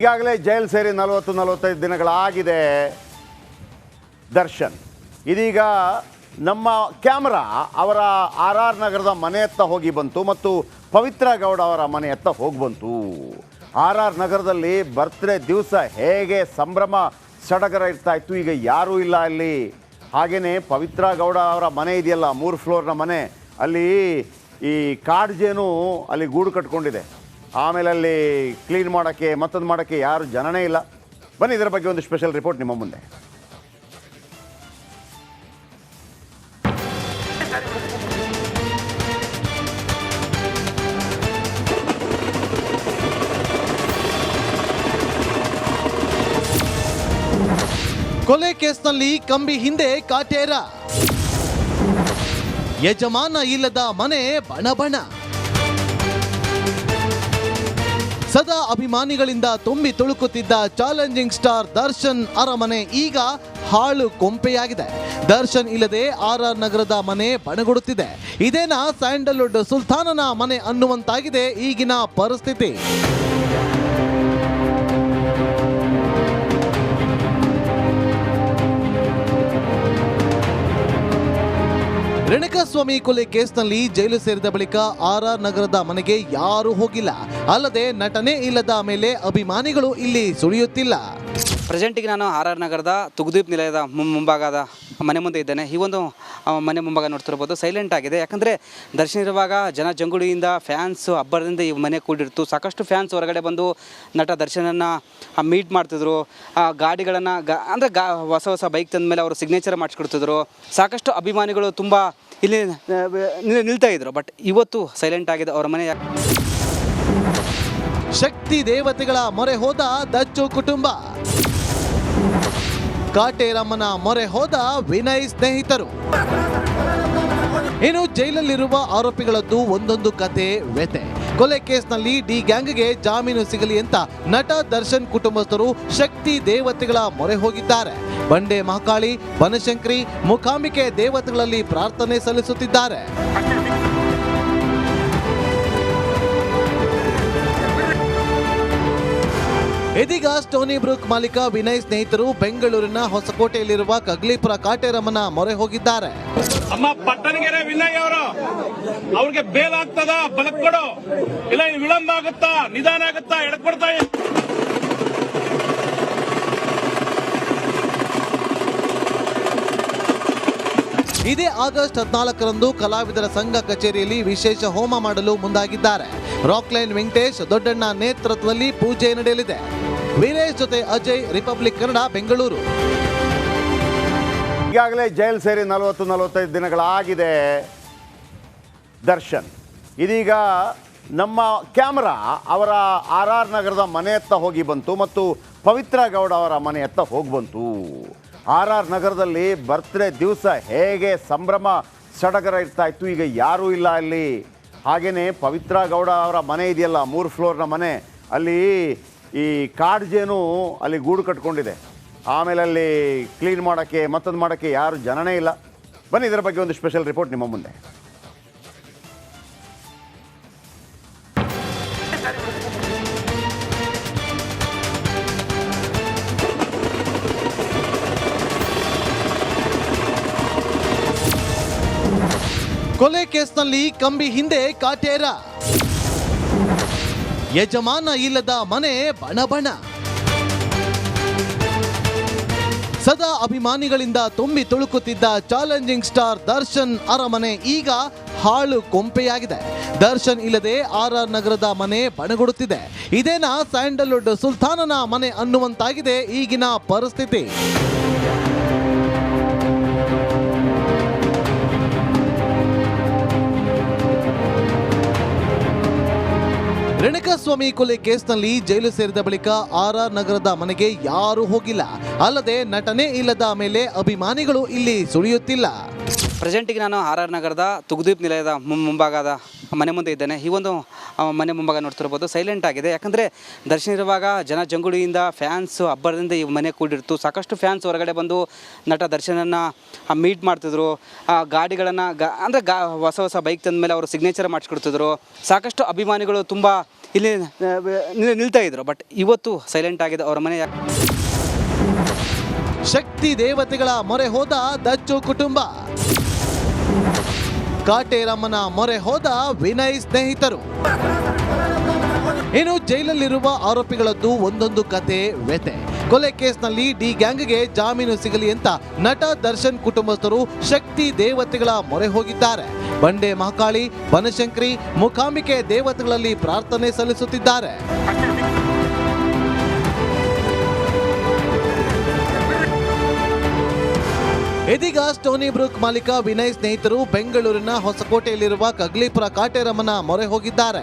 ಈಗಾಗಲೇ ಜೈಲ್ ಸೇರಿ 40-45 ದಿನಗಳಾಗಿದೆ ದರ್ಶನ್. ಇದೀಗ ನಮ್ಮ ಕ್ಯಾಮರಾ ಅವರ ಆರ್ ನಗರದ ಮನೆಯತ್ತ ಹೋಗಿ ಬಂತು ಮತ್ತು ಪವಿತ್ರ ಗೌಡ ಅವರ ಮನೆಯತ್ತ ಹೋಗಿ ಬಂತು. ಆರ್ ನಗರದಲ್ಲಿ ಬರ್ತ್ಡೇ ದಿವಸ ಹೇಗೆ ಸಂಭ್ರಮ ಸಡಗರ ಇರ್ತಾ ಇತ್ತು, ಈಗ ಯಾರೂ ಇಲ್ಲ ಅಲ್ಲಿ. ಹಾಗೆಯೇ ಪವಿತ್ರ ಗೌಡ ಅವರ ಮನೆ ಇದೆಯಲ್ಲ, 3 ಫ್ಲೋರ್ನ ಮನೆ, ಅಲ್ಲಿ ಈ ಕಾಡ್ಜೇನು ಅಲ್ಲಿ ಗೂಡು ಕಟ್ಕೊಂಡಿದೆ. ಆಮೇಲೆ ಅಲ್ಲಿ ಕ್ಲೀನ್ ಮಾಡೋಕ್ಕೆ ಮತ್ತೊಂದು ಮಾಡೋಕ್ಕೆ ಯಾರು ಜನನೇ ಇಲ್ಲ. ಬನ್ನಿ ಇದರ ಬಗ್ಗೆ ಒಂದು ಸ್ಪೆಷಲ್ ರಿಪೋರ್ಟ್ ನಿಮ್ಮ ಮುಂದೆ. ಕೊಲೆ ಕೇಸ್ನಲ್ಲಿ ಕಂಬಿ ಹಿಂದೆ ಕಾಟೇರ, ಯಜಮಾನ ಇಲ್ಲದ ಮನೆ ಬಣಬಣ. ಸದಾ ಅಭಿಮಾನಿಗಳಿಂದ ತುಂಬಿ ತುಳುಕುತ್ತಿದ್ದ ಚಾಲೆಂಜಿಂಗ್ ಸ್ಟಾರ್ ದರ್ಶನ್ ಅರಮನೆ ಈಗ ಹಾಳು ಕೊಂಪೆಯಾಗಿದೆ. ದರ್ಶನ್ ಇಲ್ಲದೆ ಆರ್ ನಗರದ ಮನೆ ಬಣಗುಡುತ್ತಿದೆ. ಇದೇನಾ ಸ್ಯಾಂಡಲ್ವುಡ್ ಸುಲ್ತಾನನ ಮನೆ ಅನ್ನುವಂತಾಗಿದೆ ಈಗಿನ ಪರಿಸ್ಥಿತಿ. ರೇಣುಕಾಸ್ವಾಮಿ ಕೊಲೆ ಕೇಸ್ನಲ್ಲಿ ಜೈಲು ಸೇರಿದ ಬಳಿಕ ಆರ್ ನಗರದ ಮನೆಗೆ ಯಾರೂ ಹೋಗಿಲ್ಲ. ಅಲ್ಲದೆ ನಟನೆ ಇಲ್ಲದ ಮೇಲೆ ಅಭಿಮಾನಿಗಳು ಇಲ್ಲಿ ಸುಳಿಯುತ್ತಿಲ್ಲ. ಪ್ರೆಸೆಂಟಿಗೆ ನಾನು ಆರ್ ನಗರದ ತುಗುದೀಪ್ ನಿಲಯದ ಮುಂಭಾಗದ ಮನೆ ಮುಂದೆ ಇದ್ದೇನೆ. ಈ ಒಂದು ಮನೆ ಮುಂಭಾಗ ನೋಡ್ತಿರ್ಬೋದು, ಸೈಲೆಂಟ್ ಆಗಿದೆ. ಯಾಕಂದರೆ ದರ್ಶನ ಇರುವಾಗ ಜನ ಜಂಗುಳಿಯಿಂದ ಫ್ಯಾನ್ಸ್ ಅಬ್ಬರದಿಂದ ಈ ಮನೆ ಕೂಡಿರ್ತು. ಸಾಕಷ್ಟು ಫ್ಯಾನ್ಸ್ ಹೊರಗಡೆ ಬಂದು ನಟ ದರ್ಶನನ್ನು ಮೀಟ್ ಮಾಡ್ತಿದ್ರು. ಗಾಡಿಗಳನ್ನು ಅಂದರೆ ಹೊಸ ಬೈಕ್ ತಂದ ಮೇಲೆ ಅವರು ಸಿಗ್ನೇಚರ್ ಮಾಡಿಸ್ಕೊಡ್ತಿದ್ರು. ಸಾಕಷ್ಟು ಅಭಿಮಾನಿಗಳು ತುಂಬ ಇಲ್ಲಿ ನಿಲ್ತಾ ಇದ್ರು. ಬಟ್ ಇವತ್ತು ಸೈಲೆಂಟ್ ಆಗಿದೆ ಅವರ ಮನೆ. ಶಕ್ತಿ ದೇವತೆಗಳ ಮೊರೆ ಹೋದ ದಚ್ಚು ಕುಟುಂಬ, ಕಾಟೇರಮ್ಮನ ಮೊರೆ ಹೋದ ವಿನಯ್ ಸ್ನೇಹಿತರು. ಇನ್ನು ಜೈಲಲ್ಲಿರುವ ಆರೋಪಿಗಳದ್ದು ಒಂದೊಂದು ಕತೆ ವ್ಯತೆ. ಕೊಲೆ ಕೇಸ್ನಲ್ಲಿ ಡಿ ಗ್ಯಾಂಗ್ಗೆ ಜಾಮೀನು ಸಿಗಲಿ ಅಂತ ನಟ ದರ್ಶನ್ ಕುಟುಂಬಸ್ಥರು ಶಕ್ತಿ ದೇವತೆಗಳ ಮೊರೆ ಹೋಗಿದ್ದಾರೆ. ಬಂಡೆ ಮಹಾಕಾಳಿ, ಬನಶಂಕರಿ, ಮೂಕಾಂಬಿಕೆ ದೇವತೆಗಳಲ್ಲಿ ಪ್ರಾರ್ಥನೆ ಸಲ್ಲಿಸುತ್ತಿದ್ದಾರೆ. ಇದೀಗ ಸ್ಟೋನಿ ಬ್ರೂಕ್ ಮಾಲೀಕ ವಿನಯ್ ಸ್ನೇಹಿತರು ಬೆಂಗಳೂರಿನ ಹೊಸಕೋಟೆಯಲ್ಲಿರುವ ಕಗ್ಲಿಪುರ ಕಾಟೇರಮ್ಮನ ಮೊರೆ ಹೋಗಿದ್ದಾರೆ. ಅಮ್ಮ ಪಟ್ಟಣಗೆರೆ ವಿನಯ್ ಅವರು, ಅವ್ರಿಗೆ ಬೇಲ್ ಆಗ್ತದ, ಬಲಕ್ ಕೊಡು, ಇಲ್ಲ ವಿಳಂಬ ಆಗುತ್ತಾ, ನಿಧಾನ ಆಗುತ್ತಾ, ಎಡಕೊಡ್ತಾ. ಇದೇ ಆಗಸ್ಟ್ 14ರಂದು ಕಲಾವಿದರ ಸಂಘ ಕಚೇರಿಯಲ್ಲಿ ವಿಶೇಷ ಹೋಮ ಮಾಡಲು ಮುಂದಾಗಿದ್ದಾರೆ. ರಾಕ್ಲೈನ್ ವೆಂಕಟೇಶ್ ದೊಡ್ಡಣ್ಣ ನೇತೃತ್ವದಲ್ಲಿ ಪೂಜೆ ನಡೆಯಲಿದೆ. ವೀರೇಶ್ ಜೊತೆ ಅಜಯ್, ರಿಪಬ್ಲಿಕ್ ಕನ್ನಡ, ಬೆಂಗಳೂರು. ಈಗಾಗಲೇ ಜೈಲ್ ಸೇರಿ 40-45 ದಿನಗಳಾಗಿದೆ ದರ್ಶನ್. ಇದೀಗ ನಮ್ಮ ಕ್ಯಾಮರಾ ಅವರ ಆರ್ ನಗರದ ಮನೆಯತ್ತ ಹೋಗಿ ಬಂತು ಮತ್ತು ಪವಿತ್ರ ಗೌಡ ಅವರ ಮನೆಯತ್ತ ಹೋಗಿ ಬಂತು. ಆರ್ ನಗರದಲ್ಲಿ ಬರ್ತ್ಡೇ ದಿವಸ ಹೇಗೆ ಸಂಭ್ರಮ ಸಡಗರ ಇರ್ತಾ ಇತ್ತು, ಈಗ ಯಾರೂ ಇಲ್ಲ ಅಲ್ಲಿ. ಹಾಗೆಯೇ ಪವಿತ್ರ ಗೌಡ ಅವರ ಮನೆ ಇದೆಯಲ್ಲ, 3 ಫ್ಲೋರ್ನ ಮನೆ, ಅಲ್ಲಿ ಈ ಕಾಡ್ಜೇನು ಅಲ್ಲಿ ಗೂಡು ಕಟ್ಕೊಂಡಿದೆ. ಆಮೇಲೆ ಅಲ್ಲಿ ಕ್ಲೀನ್ ಮಾಡೋಕ್ಕೆ ಮತ್ತೊಂದು ಮಾಡೋಕ್ಕೆ ಯಾರು ಜನನೇ ಇಲ್ಲ. ಬನ್ನಿ ಇದರ ಬಗ್ಗೆ ಒಂದು ಸ್ಪೆಷಲ್ ರಿಪೋರ್ಟ್ ನಿಮ್ಮ ಮುಂದೆ. ಕೊಲೆ ಕೇಸ್ನಲ್ಲಿ ಕಂಬಿ ಹಿಂದೆ ಕಾಟೇರ, ಯಜಮಾನ ಇಲ್ಲದ ಮನೆ ಬಣಬಣ. ಸದಾ ಅಭಿಮಾನಿಗಳಿಂದ ತುಂಬಿ ತುಳುಕುತ್ತಿದ್ದ ಚಾಲೆಂಜಿಂಗ್ ಸ್ಟಾರ್ ದರ್ಶನ್ ಅರಮನೆ ಈಗ ಹಾಳು ಕೊಂಪೆಯಾಗಿದೆ. ದರ್ಶನ್ ಇಲ್ಲದೆ ಆರ್ ನಗರದ ಮನೆ ಬಣಗುಡುತ್ತಿದೆ. ಇದೇನಾ ಸ್ಯಾಂಡಲ್ವುಡ್ ಸುಲ್ತಾನನ ಮನೆ ಅನ್ನುವಂತಾಗಿದೆ ಈಗಿನ ಪರಿಸ್ಥಿತಿ. ರೇಣುಕಾಸ್ವಾಮಿ ಕೊಲೆ ಕೇಸ್ನಲ್ಲಿ ಜೈಲು ಸೇರಿದ ಬಳಿಕ ಆರ್ ನಗರದ ಮನೆಗೆ ಯಾರೂ ಹೋಗಿಲ್ಲ. ಅಲ್ಲದೆ ನಟನೆ ಇಲ್ಲದ ಮೇಲೆ ಅಭಿಮಾನಿಗಳು ಇಲ್ಲಿ ಸುಳಿಯುತ್ತಿಲ್ಲ. ಪ್ರೆಸೆಂಟಿಗೆ ನಾನು ಆರ್ ನಗರದ ತುಗುದೀಪ್ ನಿಲಯದ ಮುಂಭಾಗದ ಮನೆ ಮುಂದೆ ಇದ್ದೇನೆ. ಈ ಒಂದು ಮನೆ ಮುಂಭಾಗ ನೋಡ್ತಿರ್ಬೋದು, ಸೈಲೆಂಟ್ ಆಗಿದೆ. ಯಾಕಂದರೆ ದರ್ಶನ ಇರುವಾಗ ಜನ ಜಂಗುಳಿಯಿಂದ ಫ್ಯಾನ್ಸ್ ಅಬ್ಬರದಿಂದ ಈ ಮನೆ ಕೂಡಿರ್ತು. ಸಾಕಷ್ಟು ಫ್ಯಾನ್ಸ್ ಹೊರಗಡೆ ಬಂದು ನಟ ದರ್ಶನನ್ನು ಮೀಟ್ ಮಾಡ್ತಿದ್ರು. ಗಾಡಿಗಳನ್ನು ಅಂದರೆ ಹೊಸ ಬೈಕ್ ತಂದ ಮೇಲೆ ಅವರು ಸಿಗ್ನೇಚರ್ ಮಾಡಿಸ್ಕೊಡ್ತಿದ್ರು. ಸಾಕಷ್ಟು ಅಭಿಮಾನಿಗಳು ತುಂಬ ಇಲ್ಲಿ ನಿಲ್ತಾ ಇದ್ರು. ಬಟ್ ಇವತ್ತು ಸೈಲೆಂಟ್ ಆಗಿದೆ ಅವರ ಮನೆ. ಶಕ್ತಿ ದೇವತೆಗಳ ಮೊರೆ ಹೋದ ದಚ್ಚು ಕುಟುಂಬ, ಕಾಟೇರಮ್ಮನ ಮೊರೆ ಹೋದ ವಿನಯ್ ಸ್ನೇಹಿತರು. ಇನ್ನು ಜೈಲಲ್ಲಿರುವ ಆರೋಪಿಗಳದ್ದು ಒಂದೊಂದು ಕತೆ ವ್ಯತೆ. ಕೊಲೆ ಕೇಸ್ನಲ್ಲಿ ಡಿ ಗ್ಯಾಂಗ್ಗೆ ಜಾಮೀನು ಸಿಗಲಿ ಅಂತ ನಟ ದರ್ಶನ್ ಕುಟುಂಬಸ್ಥರು ಶಕ್ತಿ ದೇವತೆಗಳ ಮೊರೆ ಹೋಗಿದ್ದಾರೆ. ಬಂಡೆ ಮಹಾಕಾಳಿ, ಬನಶಂಕರಿ, ಮೂಕಾಂಬಿಕೆ ದೇವತೆಗಳಲ್ಲಿ ಪ್ರಾರ್ಥನೆ ಸಲ್ಲಿಸುತ್ತಿದ್ದಾರೆ. ಇದೀಗ ಸ್ಟೋನಿ ಬ್ರೂಕ್ ಮಾಲೀಕ ವಿನಯ್ ಸ್ನೇಹಿತರು ಬೆಂಗಳೂರಿನ ಹೊಸಕೋಟೆಯಲ್ಲಿರುವ ಕಗ್ಲಿಪುರ ಕಾಟೇರಮ್ಮನ ಮೊರೆ ಹೋಗಿದ್ದಾರೆ.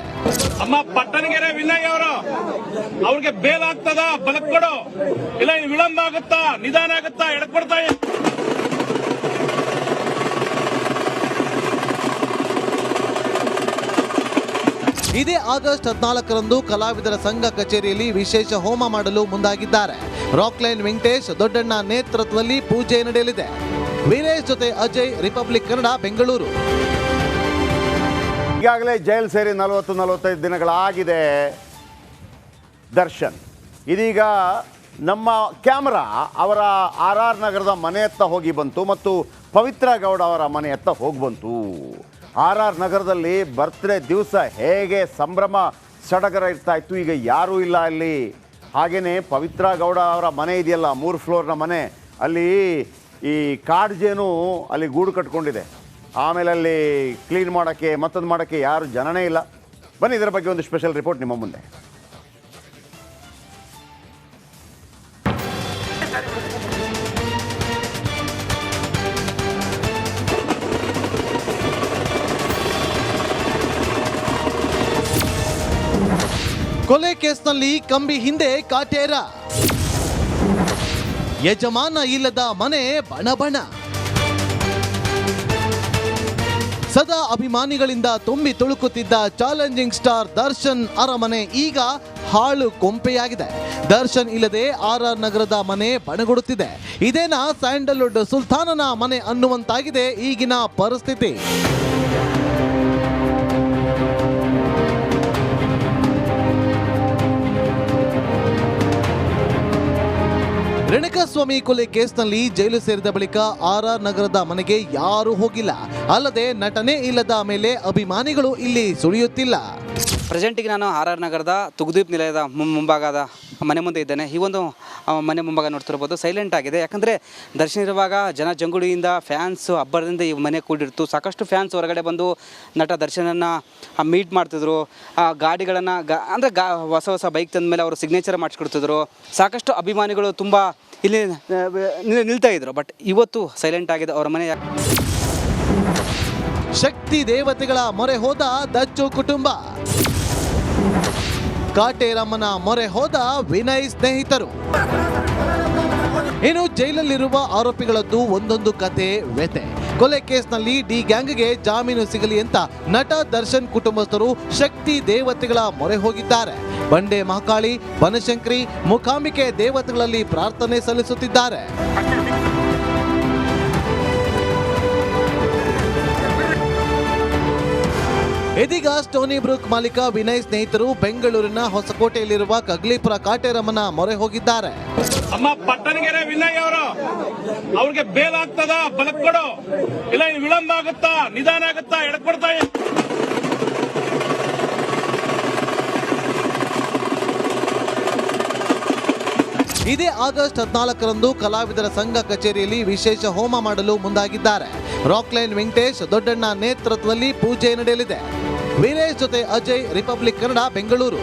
ಅಮ್ಮ ಪಟ್ಟಣಗೆರೆ ವಿನಯ್ ಅವರು ಅವ್ರಿಗೆ ಬೇಲ್ ಆಗ್ತದ ಬಲಕ್ ಕೊಡು, ಇಲ್ಲ ವಿಳಂಬ ಆಗುತ್ತಾ, ನಿಧಾನ ಆಗುತ್ತಾ, ಎಡಕೊಡ್ತಾ. ಇದೇ ಆಗಸ್ಟ್ 14ರಂದು ಕಲಾವಿದರ ಸಂಘ ಕಚೇರಿಯಲ್ಲಿ ವಿಶೇಷ ಹೋಮ ಮಾಡಲು ಮುಂದಾಗಿದ್ದಾರೆ. ರಾಕ್ಲೈನ್ ವೆಂಕಟೇಶ್ ದೊಡ್ಡಣ್ಣ ನೇತೃತ್ವದಲ್ಲಿ ಪೂಜೆ ನಡೆಯಲಿದೆ. ವೀರೇಶ್ ಜೊತೆ ಅಜಯ್, ರಿಪಬ್ಲಿಕ್ ಕನ್ನಡ, ಬೆಂಗಳೂರು. ಈಗಾಗಲೇ ಜೈಲು ಸೇರಿ 40-45 ದಿನಗಳಾಗಿದೆ ದರ್ಶನ್. ಇದೀಗ ನಮ್ಮ ಕ್ಯಾಮ್ರಾ ಅವರ RR ನಗರದ ಮನೆಯತ್ತ ಹೋಗಿ ಬಂತು ಮತ್ತು ಪವಿತ್ರ ಗೌಡ ಅವರ ಮನೆಯತ್ತ ಹೋಗಿ ಬಂತು. RR ನಗರದಲ್ಲಿ ಬರ್ತ್ಡೇ ದಿವಸ ಹೇಗೆ ಸಂಭ್ರಮ ಸಡಗರ ಇರ್ತಾ ಇತ್ತು, ಈಗ ಯಾರೂ ಇಲ್ಲ ಅಲ್ಲಿ. ಹಾಗೆಯೇ ಪವಿತ್ರ ಗೌಡ ಅವರ ಮನೆ ಇದೆಯಲ್ಲ, 3 ಫ್ಲೋರ್ನ ಮನೆ, ಅಲ್ಲಿ ಈ ಕಾಡ್ಜೇನು ಅಲ್ಲಿ ಗೂಡು ಕಟ್ಕೊಂಡಿದೆ. ಆಮೇಲೆ ಅಲ್ಲಿ ಕ್ಲೀನ್ ಮಾಡೋಕ್ಕೆ ಮತ್ತೊಂದು ಮಾಡೋಕ್ಕೆ ಯಾರು ಜನನೇ ಇಲ್ಲ. ಬನ್ನಿ ಇದರ ಬಗ್ಗೆ ಒಂದು ಸ್ಪೆಷಲ್ ರಿಪೋರ್ಟ್ ನಿಮ್ಮ ಮುಂದೆ. ಕೊಲೆ ಕೇಸ್ನಲ್ಲಿ ಕಂಬಿ ಹಿಂದೆ ಕಾಟೇರ, ಯಜಮಾನ ಇಲ್ಲದ ಮನೆ ಬಣಬಣ. ಸದಾ ಅಭಿಮಾನಿಗಳಿಂದ ತುಂಬಿ ತುಳುಕುತ್ತಿದ್ದ ಚಾಲೆಂಜಿಂಗ್ ಸ್ಟಾರ್ ದರ್ಶನ್ ಅರಮನೆ ಈಗ ಹಾಳು ಕೊಂಪೆಯಾಗಿದೆ. ದರ್ಶನ್ ಇಲ್ಲದೆ RR ನಗರದ ಮನೆ ಬಣಗುಡುತ್ತಿದೆ. ಇದೇನಾ ಸ್ಯಾಂಡಲ್ವುಡ್ ಸುಲ್ತಾನನ ಮನೆ ಅನ್ನುವಂತಾಗಿದೆ ಈಗಿನ ಪರಿಸ್ಥಿತಿ. ರೇಣುಕಾಸ್ವಾಮಿ ಕೊಲೆ ಕೇಸ್ನಲ್ಲಿ ಜೈಲು ಸೇರಿದ ಬಳಿಕ RR ನಗರದ ಮನೆಗೆ ಯಾರೂ ಹೋಗಿಲ್ಲ. ಅಲ್ಲದೆ ನಟನೆ ಇಲ್ಲದ ಮೇಲೆ ಅಭಿಮಾನಿಗಳು ಇಲ್ಲಿ ಸುಳಿಯುತ್ತಿಲ್ಲ. ಪ್ರೆಸೆಂಟಿಗೆ ನಾನು RR ನಗರದ ತುಗುದೀಪ್ ನಿಲಯದ ಮುಂಭಾಗದ ಮನೆ ಮುಂದೆ ಇದ್ದೇನೆ. ಈ ಒಂದು ಮನೆ ಮುಂಭಾಗ ನೋಡ್ತಿರ್ಬೋದು, ಸೈಲೆಂಟ್ ಆಗಿದೆ. ಯಾಕಂದರೆ ದರ್ಶನ ಇರುವಾಗ ಜನ ಜಂಗುಳಿಯಿಂದ ಫ್ಯಾನ್ಸು ಅಬ್ಬರದಿಂದ ಈ ಮನೆ ಕೂಡಿರ್ತು. ಸಾಕಷ್ಟು ಫ್ಯಾನ್ಸ್ ಹೊರಗಡೆ ಬಂದು ನಟ ದರ್ಶನನ್ನು ಮೀಟ್ ಮಾಡ್ತಿದ್ರು. ಗಾಡಿಗಳನ್ನು ಹೊಸ ಹೊಸ ಬೈಕ್ ತಂದ ಮೇಲೆ ಅವರು ಸಿಗ್ನೇಚರ್ ಮಾಡಿಸ್ಕೊಡ್ತಿದ್ರು. ಸಾಕಷ್ಟು ಅಭಿಮಾನಿಗಳು ತುಂಬ ಇಲ್ಲಿ ನಿಲ್ತಾ ಇದ್ರು. ಬಟ್ ಇವತ್ತು ಸೈಲೆಂಟ್ ಆಗಿದೆ ಅವರ ಮನೆ. ಶಕ್ತಿ ದೇವತೆಗಳ ಮೊರೆ ಹೋದ ದಚ್ಚು ಕುಟುಂಬ, ಕಾಟೇರಮ್ಮನ ಮೊರೆ ಹೋದ ವಿನಯ್ ಸ್ನೇಹಿತರು. ಇನ್ನು ಜೈಲಲ್ಲಿರುವ ಆರೋಪಿಗಳದ್ದು ಒಂದೊಂದು ಕತೆ ವ್ಯತೆ. ಕೊಲೆ ಕೇಸ್ನಲ್ಲಿ ಡಿ ಗ್ಯಾಂಗ್ಗೆ ಜಾಮೀನು ಸಿಗಲಿ ಅಂತ ನಟ ದರ್ಶನ್ ಕುಟುಂಬಸ್ಥರು ಶಕ್ತಿ ದೇವತೆಗಳ ಮೊರೆ ಹೋಗಿದ್ದಾರೆ. ಬಂಡೆ ಮಹಾಕಾಳಿ, ಬನಶಂಕರಿ, ಮೂಕಾಂಬಿಕೆ ದೇವತೆಗಳಲ್ಲಿ ಪ್ರಾರ್ಥನೆ ಸಲ್ಲಿಸುತ್ತಿದ್ದಾರೆ. ಇದೀಗ ಸ್ಟೋನಿ ಬ್ರೂಕ್ ಮಾಲೀಕ ವಿನಯ್ ಸ್ನೇಹಿತರು ಬೆಂಗಳೂರಿನ ಹೊಸಕೋಟೆಯಲ್ಲಿರುವ ಕಗ್ಲಿಪುರ ಕಾಟೇರಮ್ಮನ ಮೊರೆ ಹೋಗಿದ್ದಾರೆ. ಅಮ್ಮ ಪಟ್ಟಣಗೆರೆ ವಿನಯ್ ಅವರು ಅವ್ರಿಗೆ ಬೇಲ್ ಆಗ್ತದ ಬಲಕ್ ಕೊಡು, ಇಲ್ಲ ವಿಳಂಬ ಆಗುತ್ತಾ, ನಿಧಾನ ಆಗುತ್ತಾ, ಎಡಕೊಡ್ತಾ. ಇದೇ ಆಗಸ್ಟ್ 14ರಂದು ಕಲಾವಿದರ ಸಂಘ ಕಚೇರಿಯಲ್ಲಿ ವಿಶೇಷ ಹೋಮ ಮಾಡಲು ಮುಂದಾಗಿದ್ದಾರೆ. ರಾಕ್ಲೈನ್ ವೆಂಕಟೇಶ್ ದೊಡ್ಡಣ್ಣ ನೇತೃತ್ವದಲ್ಲಿ ಪೂಜೆ ನಡೆಯಲಿದೆ. ವೀರೇಶ್ ಜೊತೆ ಅಜಯ್, ರಿಪಬ್ಲಿಕ್ ಕನ್ನಡ, ಬೆಂಗಳೂರು.